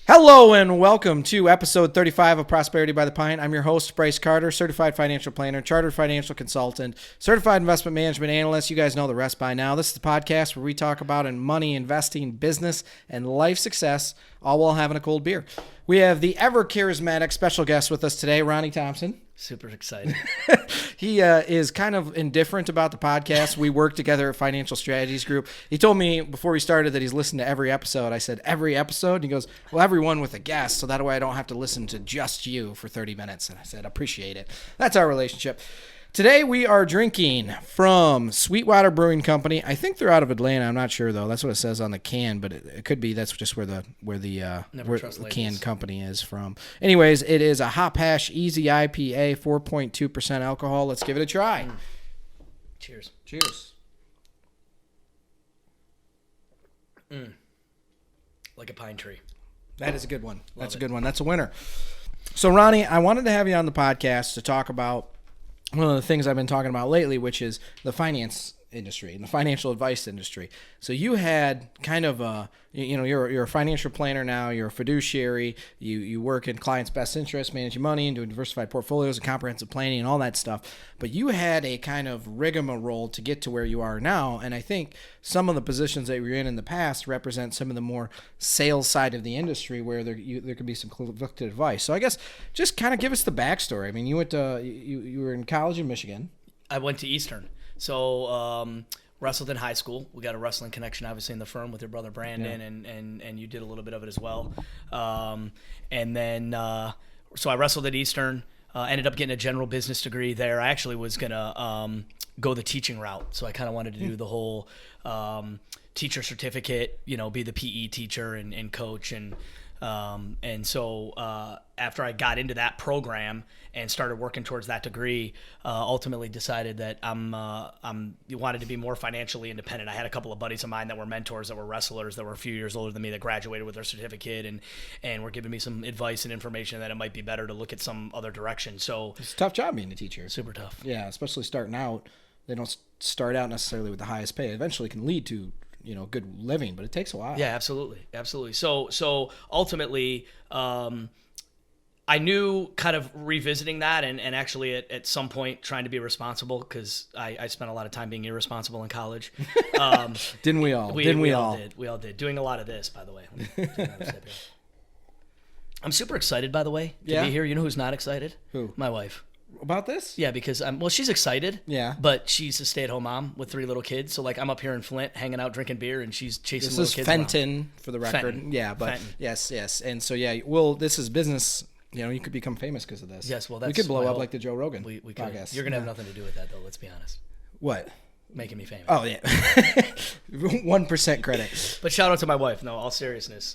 Hello and welcome to episode 35 of Prosperity by the Pint. I'm your host, Bryce Carter, certified financial planner, chartered financial consultant, certified investment management analyst. You guys know the rest by now. This is the podcast where we talk about money, investing, business, and life success, all while having a cold beer. We have the ever charismatic special guest with us today, Ronnie Thompson. Super excited. He is kind of indifferent about the podcast. We work together at Financial Strategies Group. He told me before we started that he's listened to every episode. I said, every episode? And he goes, well, every one with a guest, so that way I don't have to listen to just you for 30 minutes. And I said, appreciate it. That's our relationship. Today we are drinking from SweetWater Brewing Company. I think they're out of Atlanta. I'm not sure though. That's what it says on the can, but it could be that's just where the can company is from. Anyways, it is a Hash Easy IPA, 4.2% alcohol. Let's give it a try. Cheers. Cheers. Like a pine tree. That is a good one. That's Love a good one. That's a winner. So Ronnie, I wanted to have you on the podcast to talk about one of the things I've been talking about lately, which is the finance industry and the financial advice industry. So you had kind of you're a financial planner now, you're a fiduciary, you work in clients' best interest, managing money and doing diversified portfolios and comprehensive planning and all that stuff. But you had a kind of rigmarole to get to where you are now. And I think some of the positions that you were in the past represent some of the more sales side of the industry where there could be some conflicted advice. So I guess just kind of give us the backstory. I mean, you went to you were in college in Michigan. I went to Eastern. So wrestled in high school. We got a wrestling connection, obviously, in the firm with your brother Brandon, and you did a little bit of it as well. And then so I wrestled at Eastern. Ended up getting a general business degree there. I actually was gonna go the teaching route, so I kind of wanted to do the whole teacher certificate. Be the PE teacher and coach and so after I got into that program and started working towards that degree, ultimately decided that you wanted to be more financially independent. I had a couple of buddies of mine that were mentors, that were wrestlers, that were a few years older than me, that graduated with their certificate and were giving me some advice and information that it might be better to look at some other direction. So It's a tough job being a teacher. Super tough. Yeah, especially starting out. They don't start out necessarily with the highest pay. It eventually can lead to good living, but it takes a while. Yeah, absolutely. So ultimately, I knew kind of revisiting that and actually at some point trying to be responsible, because I spent a lot of time being irresponsible in college. Didn't we all? We all did. Doing a lot of this, by the way. I'm super excited, by the way, to be here. You know who's not excited? Who? My wife. About this? Yeah, because she's excited. Yeah. But she's a stay-at-home mom with 3 little kids. So I'm up here in Flint hanging out drinking beer, and she's chasing little kids around. This is Fenton, for the record. Fenton. Yeah, but Fenton. yes. And so this is business. You could become famous because of this. Yes, well, we could blow up like the Joe Rogan we could. podcast. You're gonna have nothing to do with that, though. Let's be honest. What? Making me famous. Oh yeah, 1% credit. But shout out to my wife. No, all seriousness.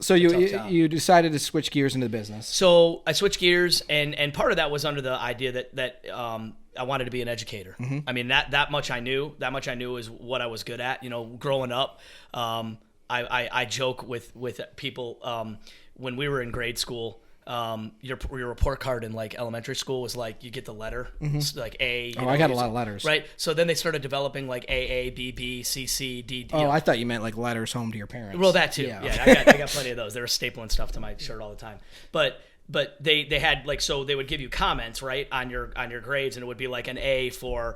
So you decided to switch gears into the business. So I switched gears, and part of that was under the idea that I wanted to be an educator. Mm-hmm. I mean that much I knew. That much I knew is what I was good at. Growing up, I joke with people when we were in grade school. Your report card in elementary school was you get the letter, like A. I got a lot of letters. Right. So then they started developing A, B, B, C, C, D. I thought you meant letters home to your parents. Well, that too. Yeah, I got plenty of those. They were stapling stuff to my shirt all the time. But they had so they would give you comments, right, on your grades, and it would be an A for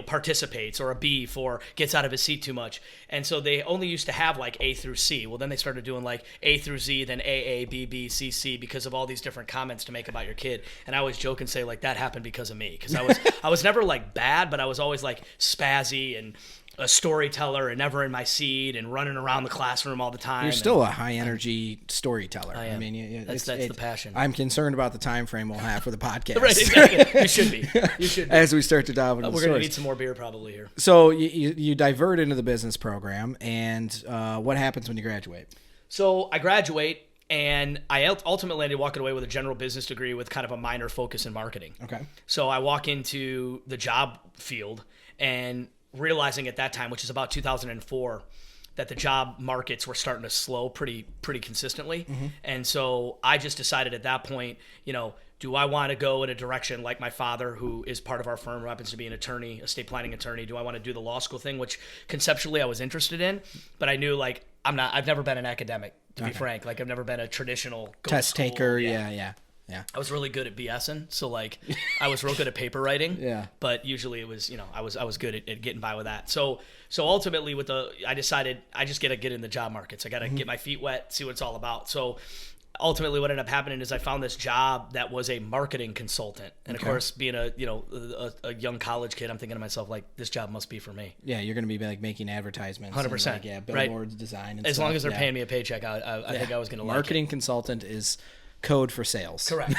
participates, or a B for gets out of his seat too much. And so they only used to have A through C. Well, then they started doing A through Z, then A, B, B, C, C, because of all these different comments to make about your kid. And I always joke and say that happened because of me, because I was never bad, but I was always spazzy and a storyteller and never in my seat and running around the classroom all the time. You're still a high energy storyteller. I am. I mean, that's the passion. I'm concerned about the time frame we'll have for the podcast. Right, exactly. You should be. As we start to dive into the We're stories. going to need some more beer probably here. So you divert into the business program, and what happens when you graduate? So I graduate, and I ultimately ended up walking away with a general business degree with kind of a minor focus in marketing. Okay. So I walk into the job field and realizing at that time, which is about 2004, that the job markets were starting to slow pretty consistently. Mm-hmm. And so I just decided at that point, do I want to go in a direction like my father, who is part of our firm, who happens to be an attorney, estate planning attorney? Do I want to do the law school thing, which conceptually I was interested in, but I knew I've never been an academic, to be frank. Like I've never been a traditional test taker. Yeah. I was really good at BSing, so like I was real good at paper writing. Yeah. But usually it was, I was good at getting by with that. So ultimately I decided I just gotta get in the job markets. I gotta get my feet wet, see what it's all about. So ultimately what ended up happening is I found this job that was a marketing consultant. And of course, being a young college kid, I'm thinking to myself, like, this job must be for me. Yeah, you're going to be like making advertisements. 100%. And billboards, design, and as stuff. long as they're paying me a paycheck, I think I was going to like it. Marketing consultant is code for sales. Correct.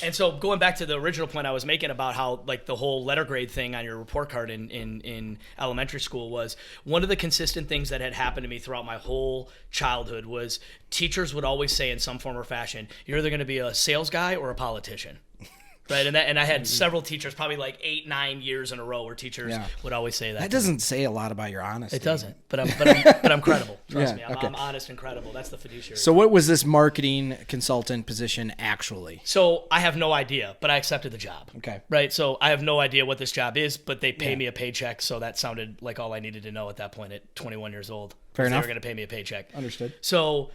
And so going back to the original point I was making about how like the whole letter grade thing on your report card in elementary school was one of the consistent things that had happened to me throughout my whole childhood was teachers would always say in some form or fashion, you're either going to be a sales guy or a politician. Right, and I had several teachers, probably like 8-9 years in a row, where teachers would always say that. That doesn't say a lot about your honesty. It doesn't, but I'm credible. Trust me, I'm honest and credible. That's the fiduciary. So what was this marketing consultant position actually? So I have no idea, but I accepted the job. Okay. Right, so I have no idea what this job is, but they pay me a paycheck, so that sounded like all I needed to know at that point at 21 years old. Fair enough. They were going to pay me a paycheck. Understood. So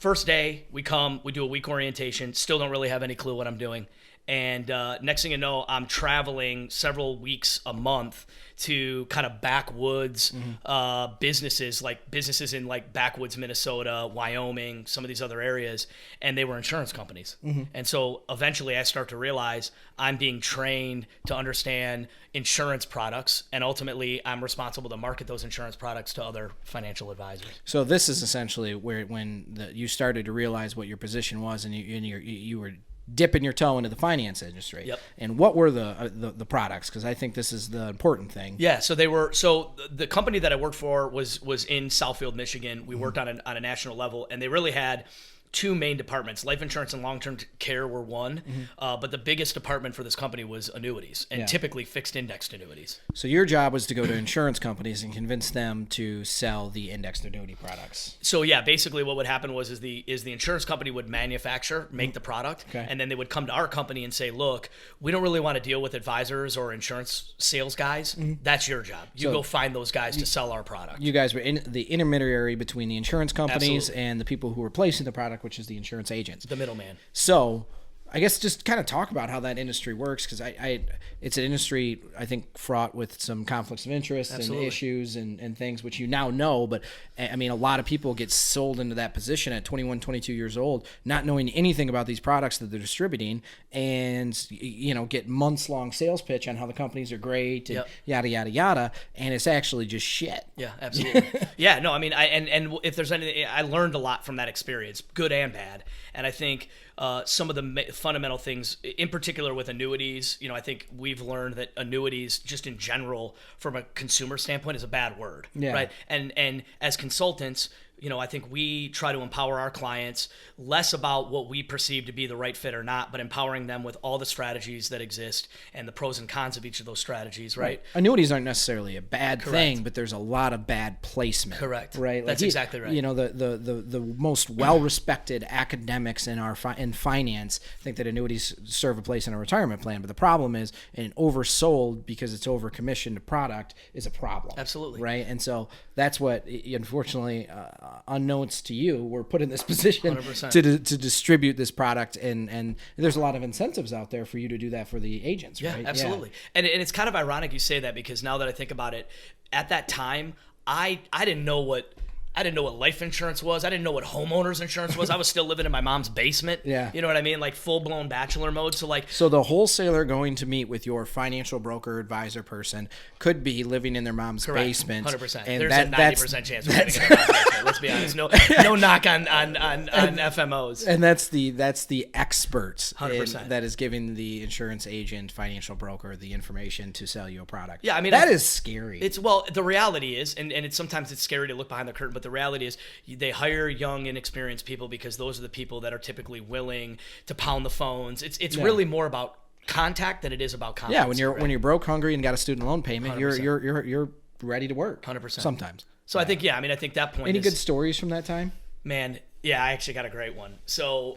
first day, we do a week orientation. Still don't really have any clue what I'm doing. And next thing you know, I'm traveling several weeks a month to kind of backwoods businesses in like backwoods Minnesota, Wyoming, some of these other areas, and they were insurance companies. And so eventually I start to realize I'm being trained to understand insurance products, and ultimately I'm responsible to market those insurance products to other financial advisors. So this is essentially where you started to realize what your position was, and you were dipping your toe into the finance industry. Yep. And what were the products? Because I think this is the important thing. Yeah. So the company that I worked for was in Southfield, Michigan. We worked on a national level, and they really had two main departments. Life insurance and long-term care were one, but the biggest department for this company was annuities, and typically fixed indexed annuities. So your job was to go to insurance companies and convince them to sell the indexed annuity products. So yeah, basically what would happen was the insurance company would make the product, and then they would come to our company and say, look, we don't really want to deal with advisors or insurance sales guys. That's your job. You go find those guys to sell our product. You guys were the intermediary between the insurance companies and the people who were placing the product, which is the insurance agents. The middleman. So I guess just kind of talk about how that industry works, because it's an industry, I think, fraught with some conflicts of interest and issues and things, which you now know. But I mean, a lot of people get sold into that position at 21, 22 years old, not knowing anything about these products that they're distributing, and get months-long sales pitch on how the companies are great and yada, yada, yada. And it's actually just shit. Yeah, absolutely. Yeah, no, I mean, and if there's anything, I learned a lot from that experience, good and bad. And I think some of the fundamental things, in particular with annuities, I think we've learned that annuities, just in general, from a consumer standpoint, is a bad word, right? And as consultants, I think we try to empower our clients less about what we perceive to be the right fit or not, but empowering them with all the strategies that exist and the pros and cons of each of those strategies, right? Annuities aren't necessarily a bad thing, but there's a lot of bad placement. Correct. Right. That's exactly right. The most well-respected academics in finance think that annuities serve a place in a retirement plan, but the problem is an oversold because it's over-commissioned product is a problem. Absolutely. Right. And so that's what, unfortunately, unknowns to you, we're put in this position 100%. to distribute this product, and there's a lot of incentives out there for you to do that for the agents, right? Yeah, absolutely. And it's kind of ironic you say that, because now that I think about it, at that time, I didn't know what life insurance was. I didn't know what homeowners insurance was. I was still living in my mom's basement. Yeah. You know what I mean? Like full-blown bachelor mode. So the wholesaler going to meet with your financial broker advisor person could be living in their mom's basement. 100%. And there's a 90% chance we're going to get a basement. Let's be honest. No knock on FMOs. And that's the expert 100%. that is giving the insurance agent, financial broker, the information to sell you a product. Yeah, I mean, that is scary. The reality is, and sometimes it's scary to look behind the curtain, but the reality is they hire young, inexperienced people because those are the people that are typically willing to pound the phones. It's really more about contact than it is about confidence. Yeah, when you're broke, hungry, and got a student loan payment, 100%. you're ready to work. 100%. Sometimes. So I think that point. Any good stories from that time? Man, Yeah, I actually got a great one. So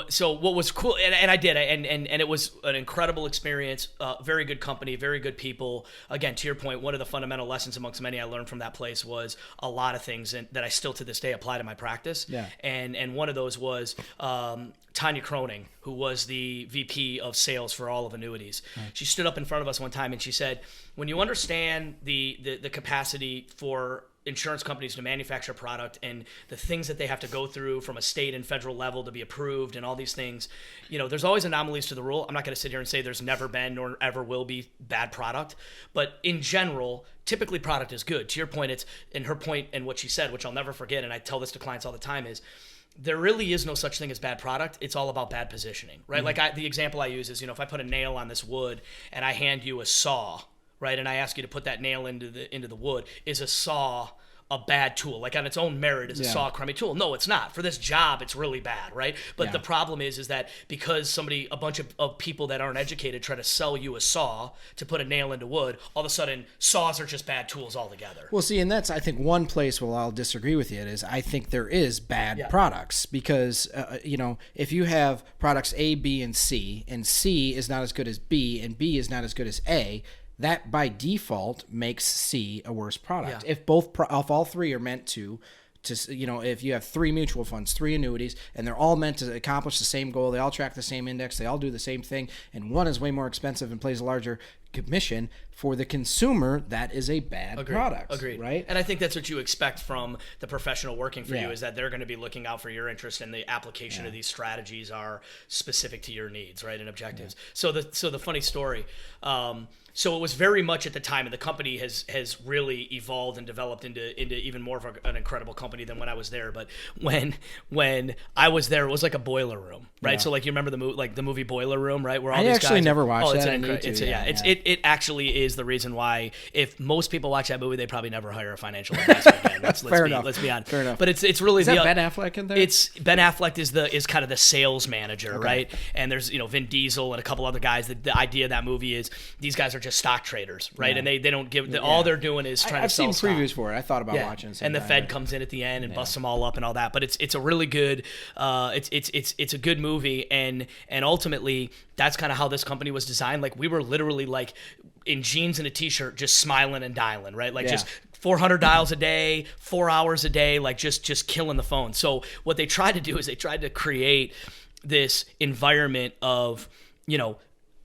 so what was cool, and I did, and it was an incredible experience. Very good company, very good people. Again, to your point, one of the fundamental lessons amongst many I learned from that place was a lot of things that I still to this day apply to my practice. Yeah. And one of those was Tanya Croning, who was the VP of sales for all of annuities. Right. She stood up in front of us one time and she said, when you understand the capacity for insurance companies to manufacture product and the things that they have to go through from a state and federal level to be approved and all these things, there's always anomalies to the rule. I'm not going to sit here and say there's never been nor ever will be bad product, but in general, typically product is good. To your point, it's in her point and what she said, which I'll never forget, and I tell this to clients all the time, is there really is no such thing as bad product. It's all about bad positioning, right? Mm-hmm. Like the example I use is, if I put a nail on this wood and I hand you a saw, right, and I ask you to put that nail into the wood, is a saw a bad tool? Like on its own merit, is a saw a crummy tool? No, it's not. For this job, it's really bad, right? But the problem is that because a bunch of people that aren't educated try to sell you a saw to put a nail into wood, all of a sudden saws are just bad tools altogether. Well, see, and that's, I think, one place where I'll disagree with you is I think there is bad products because, if you have products A, B, and C is not as good as B, and B is not as good as A, that by default makes C a worse product. Yeah. If all three are meant to if you have 3 mutual funds, 3 annuities, and they're all meant to accomplish the same goal, they all track the same index, they all do the same thing, and one is way more expensive and plays a larger commission, for the consumer, that is a bad product. Agreed. Right? And I think that's what you expect from the professional working for you, is that they're going to be looking out for your interest, and the application of these strategies are specific to your needs, right, and objectives. Yeah. So the funny story, so it was very much at the time, and the company has really evolved and developed into even more of an incredible company than when I was there. But when I was there, it was like a boiler room, right? Yeah. So like you remember the movie Boiler Room, right? Where all these guys never watched that. It actually is the reason why, if most people watch that movie, they probably never hire a financial advisor again. Let's be honest. Fair enough. But it's really is that Ben Affleck in there? It's Ben Affleck is kind of the sales manager, right? And there's Vin Diesel and a couple other guys. The idea of that movie is these guys are just stock traders, right? And they don't give all they're doing is trying to sell stock. I've seen previews for it. I thought about watching it. And the Fed comes in at the end and busts them all up and all that. But it's a really good it's a good movie, and ultimately that's kind of how this company was designed. Like we were literally like in jeans and a t-shirt, just smiling and dialing, right? Like just 400 dials a day, 4 hours a day, like just killing the phone. So what they tried to do is they tried to create this environment of,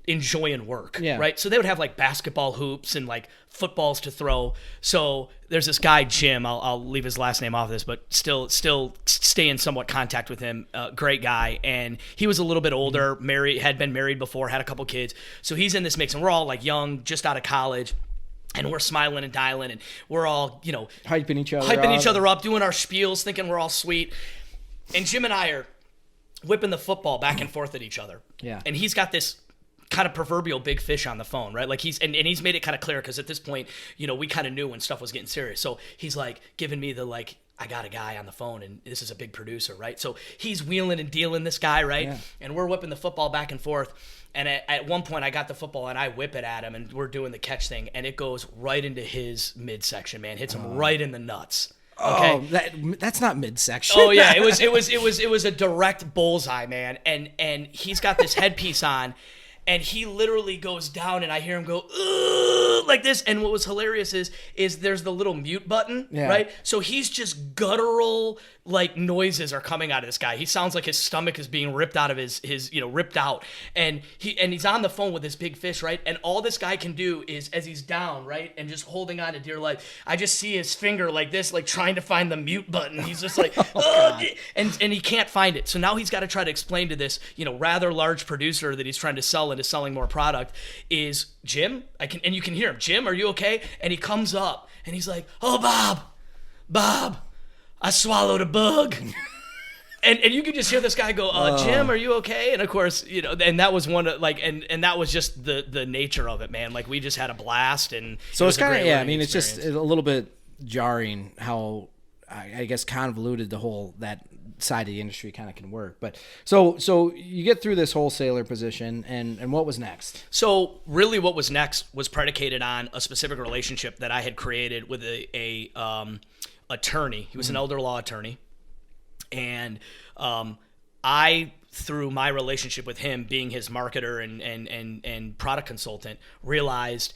enjoying work, right? So they would have like basketball hoops and like footballs to throw. So there's this guy, Jim, I'll leave his last name off this, but still stay in somewhat contact with him. Great guy. And he was a little bit older, had been married before, had a couple kids. So he's in this mix, and we're all like young, just out of college. And we're smiling and dialing, and we're all, hyping each other up, doing our spiels, thinking we're all sweet. And Jim and I are whipping the football back and forth at each other. Yeah. And he's got this kind of proverbial big fish on the phone, right? Like he's made it kind of clear, because at this point, we kind of knew when stuff was getting serious. So he's like giving me the like, I got a guy on the phone and this is a big producer, right? So he's wheeling and dealing this guy, right? Yeah. And we're whipping the football back and forth. And at one point I got the football and I whip it at him, and we're doing the catch thing, and it goes right into his midsection, man. Hits him right in the nuts. Okay. Oh, that's not midsection. Oh yeah, it was a direct bullseye, man. And he's got this headpiece on, and he literally goes down, and I hear him go, ugh, like this. And what was hilarious is there's the little mute button, right? So he's just guttural, like noises are coming out of this guy. He sounds like his stomach is being ripped out of his ripped out. And he's on the phone with this big fish, right? And all this guy can do is, as he's down, right, and just holding on to dear life, I just see his finger like this, like trying to find the mute button. He's just like, and he can't find it. So now he's got to try to explain to this, rather large producer that he's trying to sell into selling more product is, Jim, and you can hear him, Jim, are you okay? And he comes up and he's like, oh, Bob, I swallowed a bug. and you can just hear this guy go, Jim, are you okay? And of course, and that was one of and that was just the nature of it, man. Like we just had a blast, and so it's kind of it's just a little bit jarring how I guess convoluted the whole that side of the industry kind of can work. But so you get through this wholesaler position, and what was next? So really what was next was predicated on a specific relationship that I had created with a attorney. He was an elder law attorney. And I, through my relationship with him, being his marketer and product consultant, realized,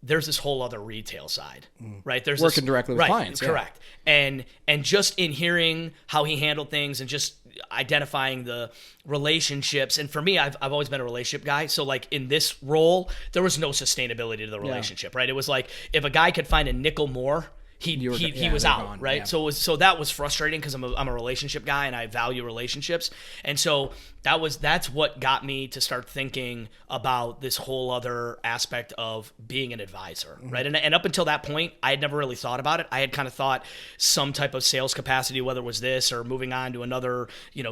there's this whole other retail side, right? There's working directly with clients. Correct. And just in hearing how he handled things and just identifying the relationships. And for me, I've always been a relationship guy. So like in this role, there was no sustainability to the relationship, right? It was like, if a guy could find a nickel more, he was out, gone, right? Yeah. So that was frustrating because I'm a relationship guy and I value relationships. And so that's what got me to start thinking about this whole other aspect of being an advisor, right? And up until that point, I had never really thought about it. I had kind of thought some type of sales capacity, whether it was this or moving on to another,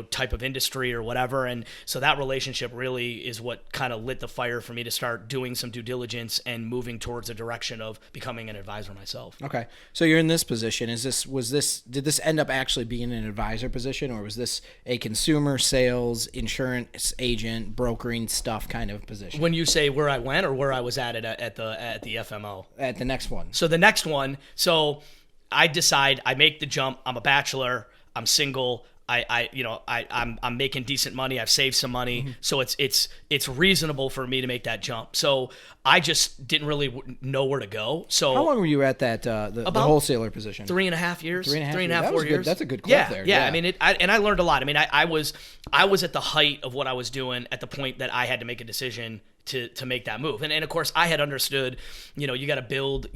type of industry or whatever. And so that relationship really is what kind of lit the fire for me to start doing some due diligence and moving towards a direction of becoming an advisor myself. Okay. So you're in this position. Did this end up actually being an advisor position, or was this a consumer sales, insurance agent, brokering stuff kind of position? When you say where I went or where I was at the FMO? At the next one. So the next one, I decide, I make the jump. I'm a bachelor. I'm single. I'm making decent money. I've saved some money, so it's reasonable for me to make that jump. So I just didn't really know where to go. So how long were you at that the wholesaler position? 3.5 years. 3.5, 4 years. Good. That's a good clip there. Yeah. I mean, I learned a lot. I mean, I was at the height of what I was doing at the point that I had to make a decision to make that move. And of course I had understood, you got to build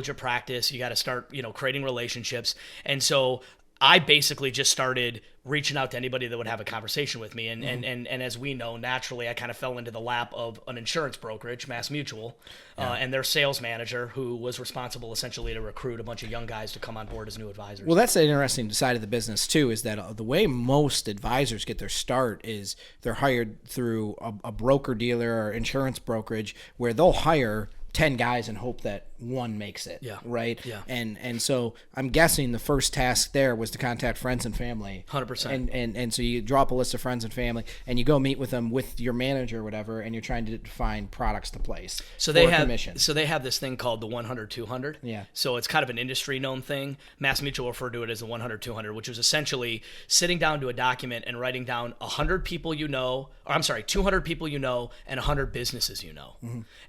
your practice. You got to start, creating relationships. And so I basically just started reaching out to anybody that would have a conversation with me. And as we know, naturally, I kind of fell into the lap of an insurance brokerage, Mass Mutual, and their sales manager, who was responsible essentially to recruit a bunch of young guys to come on board as new advisors. Well, that's the interesting side of the business too, is that the way most advisors get their start is they're hired through a broker dealer or insurance brokerage, where they'll hire 10 guys and hope that one makes it. Yeah. Right. Yeah. And so I'm guessing the first task there was to contact friends and family. 100%. And so you drop a list of friends and family and you go meet with them with your manager or whatever, and you're trying to find products to place. So they have this thing called the 100-200. Yeah. So it's kind of an industry known thing. Mass Mutual referred to it as the 100-200, which was essentially sitting down to a document and writing down 200 people you know, and 100 businesses you know.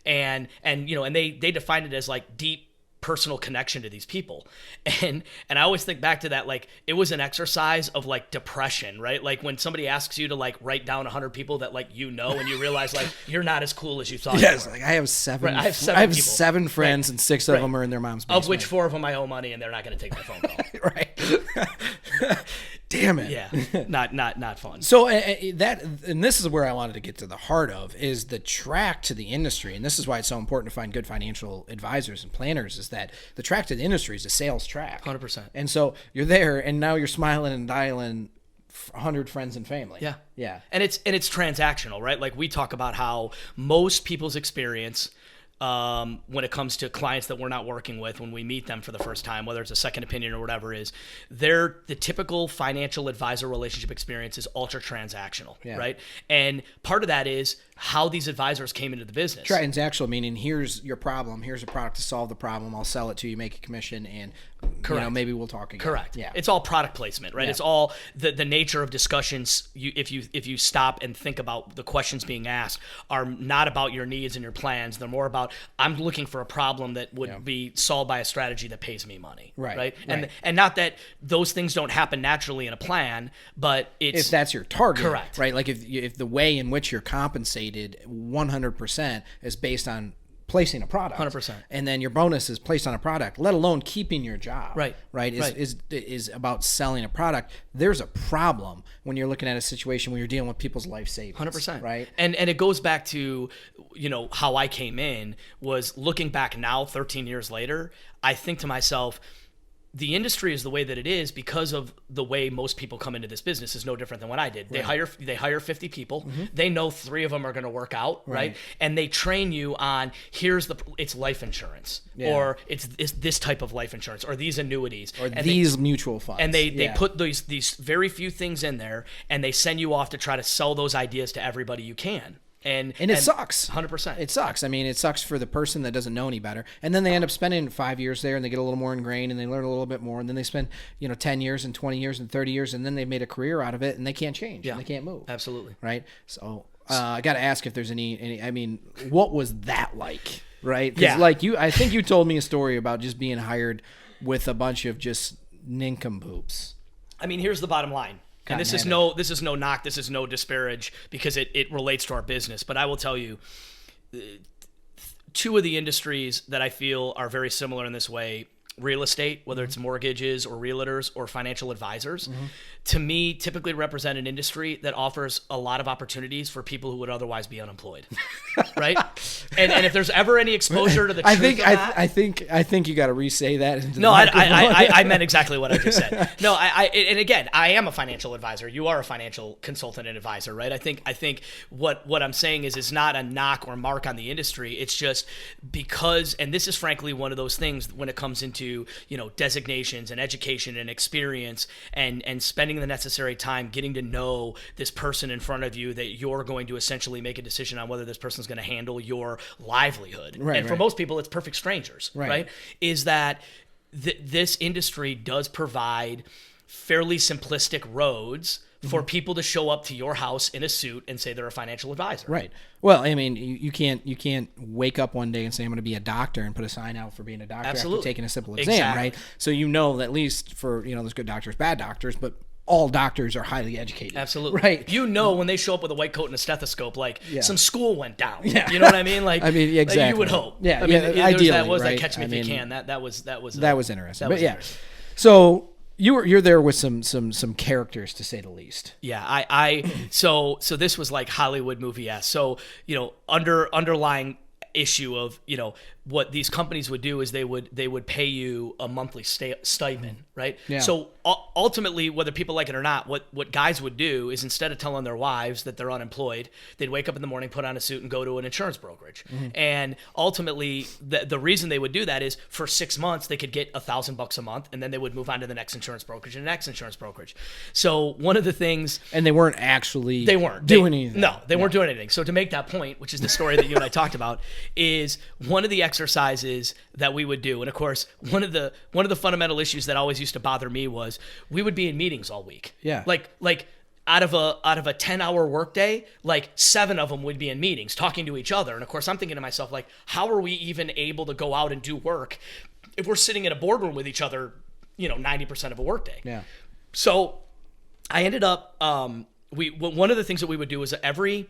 And they defined it as like deep personal connection to these people. And I always think back to that, like it was an exercise of like depression, right? Like when somebody asks you to like write down 100 people that like and you realize like you're not as cool as you thought. Yes, you were. like I have seven. Right, I have seven friends, and 6 of them are in their mom's basement. Of which 4 of them I owe money, and they're not going to take my phone call. Right. Damn it. Yeah. Not fun. So and this is where I wanted to get to the heart of, is the track to the industry. And this is why it's so important to find good financial advisors and planners, is that the track to the industry is a sales track. 100%. And so you're there, and now you're smiling and dialing 100 friends and family. Yeah. Yeah. And it's transactional, right? Like we talk about how most people's experience when it comes to clients that we're not working with, when we meet them for the first time, whether it's a second opinion or whatever it is, the typical financial advisor relationship experience is ultra transactional, right? And part of that is how these advisors came into the business. Transactional meaning, here's your problem, here's a product to solve the problem, I'll sell it to you, make a commission, and maybe we'll talk again. Correct. Yeah. It's all product placement, right? Yeah. It's all the nature of discussions. If you stop and think about the questions being asked, are not about your needs and your plans. They're more about, I'm looking for a problem that would be solved by a strategy that pays me money. Right. And not that those things don't happen naturally in a plan, but if that's your target. Correct. Right. Like if the way in which you're compensated 100% is based on placing a product, 100%, and then your bonus is placed on a product, let alone keeping your job, right, is about selling a product. There's a problem when you're looking at a situation where you're dealing with people's life savings. 100%, right? And it goes back to how I came in, was looking back now 13 years later, I think to myself, the industry is the way that it is because of the way most people come into this business is no different than what I did. They hire 50 people. Mm-hmm. They know 3 of them are going to work out, right? And they train you on, it's life insurance, or it's this type of life insurance, or these annuities, or these mutual funds. And they put these very few things in there, and they send you off to try to sell those ideas to everybody you can. And it sucks. 100%. It sucks. I mean, it sucks for the person that doesn't know any better. And then they end up spending 5 years there, and they get a little more ingrained, and they learn a little bit more. And then they spend, 10 years and 20 years and 30 years, and then they've made a career out of it, and they can't change. And they can't move. Absolutely. Right? So I got to ask if there's any, I mean, what was that like? Right? 'Cause like I think you told me a story about just being hired with a bunch of just nincompoops. I mean, here's the bottom line. And this is no knock, this is no disparage, because it relates to our business. But I will tell you, two of the industries that I feel are very similar in this way, real estate, whether it's mortgages or realtors or financial advisors, to me typically represent an industry that offers a lot of opportunities for people who would otherwise be unemployed. Right? And if there's ever any exposure to the truth of that, I think you got to re-say that. No, I meant exactly what I just said. No, and again, I am a financial advisor. You are a financial consultant and advisor, right? I think what I'm saying is not a knock or mark on the industry. It's just because, and this is frankly one of those things when it comes into, designations and education and experience and spending the necessary time getting to know this person in front of you that you're going to essentially make a decision on whether this person's going to handle your livelihood. Right, and for most people, it's perfect strangers, right? Is that this industry does provide fairly simplistic roads for people to show up to your house in a suit and say they're a financial advisor. Right. Well, I mean, you can't wake up one day and say I'm going to be a doctor and put a sign out for being a doctor after taking a simple exam, right? So at least for there's good doctors, bad doctors, but all doctors are highly educated. Absolutely. Right. When they show up with a white coat and a stethoscope, some school went down. Yeah. You know what I mean? Exactly. Like you would hope. Yeah. Ideally, that was right? that catch me if you can. That was interesting. Interesting. So you're there with some characters, to say the least. Yeah. So this was like Hollywood movie-esque. So, underlying issue of, what these companies would do is they would pay you a monthly stipend, right? Yeah. So ultimately, whether people like it or not, what guys would do is instead of telling their wives that they're unemployed, they'd wake up in the morning, put on a suit, and go to an insurance brokerage. And ultimately, the reason they would do that is for 6 months they could get $1,000 a month, and then they would move on to the next insurance brokerage and the next insurance brokerage. So one of the things, and they weren't doing anything. No, they weren't doing anything. So to make that point, which is the story that you and I talked about, is one of the exercises that we would do. And of course, one of the fundamental issues that always used to bother me was we would be in meetings all week. Yeah. Like out of a 10-hour workday, like 7 of them would be in meetings talking to each other. And of course, I'm thinking to myself, like, how are we even able to go out and do work if we're sitting in a boardroom with each other, 90% of a workday? Yeah. So I ended up, one of the things that we would do is every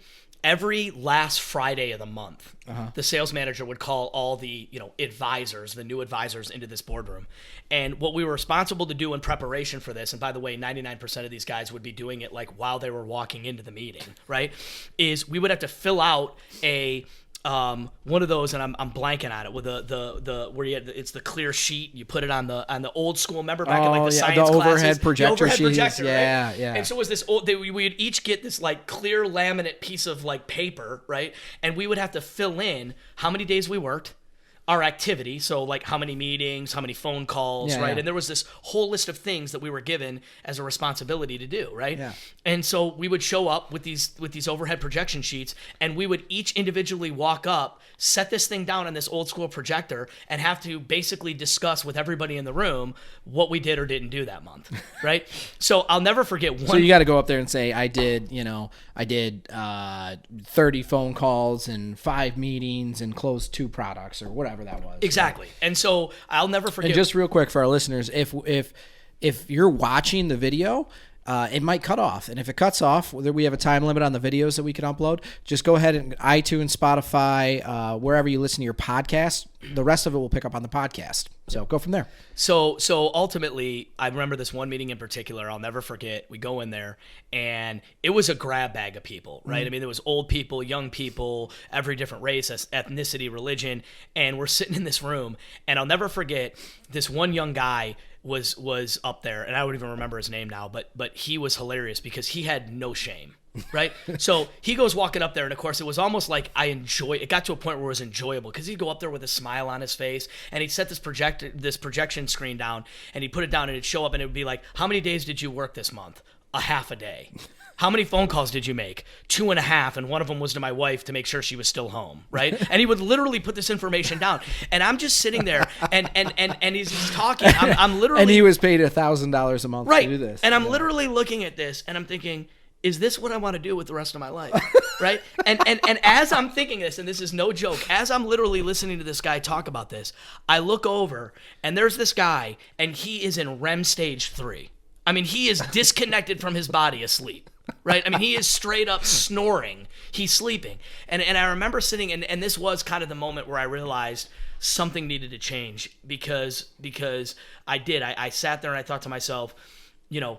last Friday of the month, the sales manager would call all the, advisors, the new advisors, into this boardroom. And what we were responsible to do in preparation for this, and by the way, 99% of these guys would be doing it like while they were walking into the meeting, right? Is we would have to fill out one of those, and I'm blanking on it, with the where it's the clear sheet. You put it on the old school. Remember back in like the science the classes, overhead projector sheets. Projector, yeah, right? yeah. And so it was this old. We would each get this like clear laminate piece of like paper, right? And we would have to fill in how many days we worked, our activity, so like how many meetings, how many phone calls, right? Yeah. And there was this whole list of things that we were given as a responsibility to do, right? Yeah. And so we would show up with these overhead projection sheets, and we would each individually walk up, set this thing down on this old school projector, and have to basically discuss with everybody in the room what we did or didn't do that month, right? So I'll never forget one. So you got to go up there and say, I did 30 phone calls and 5 meetings and closed 2 products or whatever that was. Exactly. Right? And so I'll never forget. And just real quick for our listeners, if you're watching the video, it might cut off. And if it cuts off, we have a time limit on the videos that we can upload. Just go ahead and iTunes, Spotify, wherever you listen to your podcast. The rest of it will pick up on the podcast. So go from there. So ultimately, I remember this one meeting in particular. I'll never forget. We go in there, and it was a grab bag of people, right? Mm-hmm. I mean, there was old people, young people, every different race, ethnicity, religion, and we're sitting in this room. And I'll never forget, this one young guy was up there, and I don't even remember his name now, but he was hilarious because he had no shame. Right? So he goes walking up there, and of course it was almost like it got to a point where it was enjoyable because he'd go up there with a smile on his face, and he'd set this projection screen down, and he'd put it down, and it'd show up, and it would be like, how many days did you work this month? A half a day. How many phone calls did you make? 2.5, and one of them was to my wife to make sure she was still home, right? And he would literally put this information down, and I'm just sitting there, and he's talking. I'm literally, and he was paid $1,000 a month to do this, and I'm literally looking at this, and I'm thinking, is this what I want to do with the rest of my life, right? And as I'm thinking this, and this is no joke, as I'm literally listening to this guy talk about this, I look over, and there's this guy, and he is in REM stage 3. I mean, he is disconnected from his body asleep. Right? I mean, he is straight up snoring. He's sleeping. And I remember sitting, and this was kind of the moment where I realized something needed to change because I did. I sat there and I thought to myself, you know,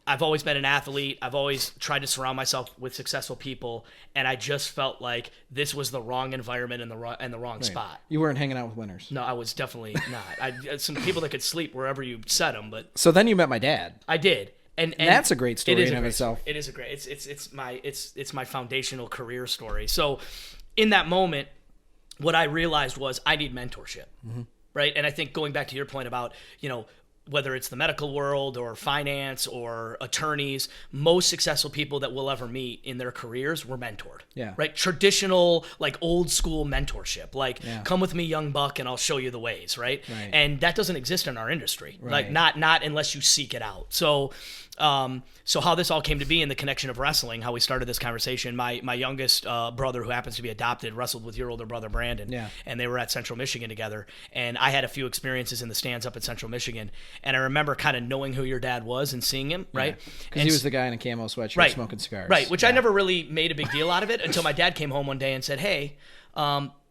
I've always been an athlete. I've always tried to surround myself with successful people, and I just felt like this was the wrong environment and the wrong spot. You weren't hanging out with winners. No, I was definitely not. Some people that could sleep wherever you set them, but so then you met my dad. I did. And that's a great story in of itself. It is a great. It's my foundational career story. So, in that moment, what I realized was I need mentorship, right? And I think going back to your point about, you know, whether it's the medical world or finance or attorneys, most successful people that we'll ever meet in their careers were mentored. Yeah. Right? Traditional, like old school mentorship. Like, come with me, young buck, and I'll show you the ways, right? And that doesn't exist in our industry. Like, not unless you seek it out. So how this all came to be in the connection of wrestling, how we started this conversation, my youngest brother, who happens to be adopted, wrestled with your older brother, Brandon. Yeah. And they were at Central Michigan together. And I had a few experiences in the stands up at Central Michigan. And I remember kind of knowing who your dad was and seeing him, right? Because he was the guy in a camo sweatshirt smoking cigars. Right, which I never really made a big deal out of it until my dad came home one day and said, hey,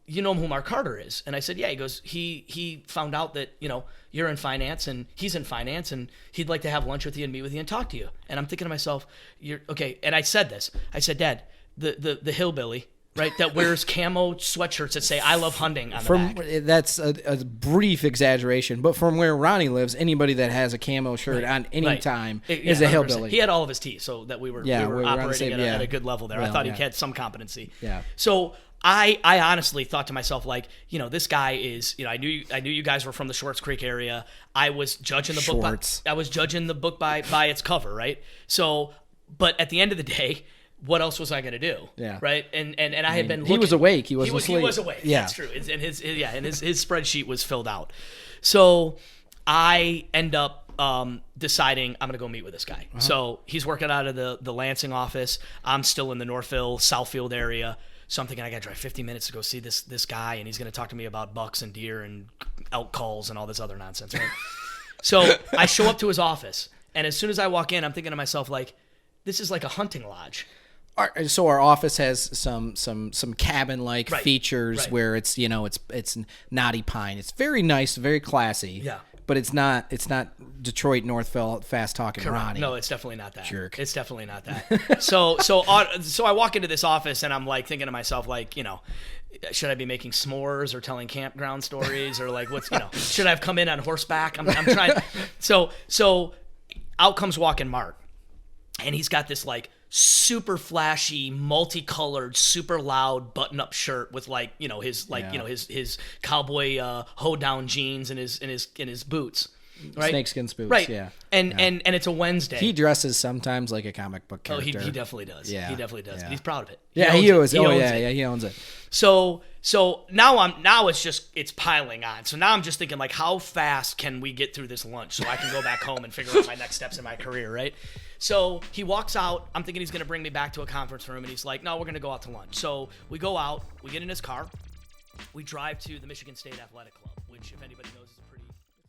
you know who Mark Carter is? And I said, yeah. He goes, he found out that, you know, you're in finance and he's in finance and he'd like to have lunch with you and meet with you and talk to you. And I'm thinking to myself, you're okay. And I said this. I said, Dad, the hillbilly, right, that wears camo sweatshirts that say I love hunting on the back. That's a brief exaggeration, but from where Ronnie lives, anybody that has a camo shirt on any time is a 100%. Hillbilly. He had all of his teeth, so that we were operating at a good level there. I thought he had some competency. Yeah. So I honestly thought to myself, like, you know, this guy is, you know, I knew you guys were from the Shorts Creek area. I was judging the book by its cover, right? So, but at the end of the day, what else was I going to do? Yeah. Right. And I had been looking. He was awake. He wasn't asleep. He was awake. Yeah. That's true. And his spreadsheet was filled out. So I end up deciding I'm going to go meet with this guy. So he's working out of the Lansing office. I'm still in the Northville, Southfield area. So I'm thinking I got to drive 50 minutes to go see this guy, and he's going to talk to me about bucks and deer and elk calls and all this other nonsense, right? So I show up to his office, and as soon as I walk in, I'm thinking to myself, like, this is like a hunting lodge. So our office has some cabin-like features where it's, you know, it's knotty pine. It's very nice, very classy. Yeah. But it's not Detroit Northville fast talking Ronnie. No, it's definitely not that. Jerk. It's definitely not that. So I walk into this office and I'm like thinking to myself, like, you know, should I be making s'mores or telling campground stories or like what's, you know, should I have come in on horseback? I'm trying. So out comes walking Mark, and he's got this like super flashy, multicolored, super loud button-up shirt with like, you know, his like, you know, his cowboy hoedown jeans and his boots. Right? Snakeskin boots, right? Yeah, and it's a Wednesday. He dresses sometimes like a comic book character. Oh, he definitely does. Yeah, he definitely does. Yeah. But he's proud of it. He owns it. He owns it. So now it's piling on. So now I'm just thinking, like, how fast can we get through this lunch so I can go back home and figure out my next steps in my career, right? So he walks out. I'm thinking he's going to bring me back to a conference room, and he's like, no, we're going to go out to lunch. So we go out. We get in his car. We drive to the Michigan State Athletic Club, which, if anybody knows, is a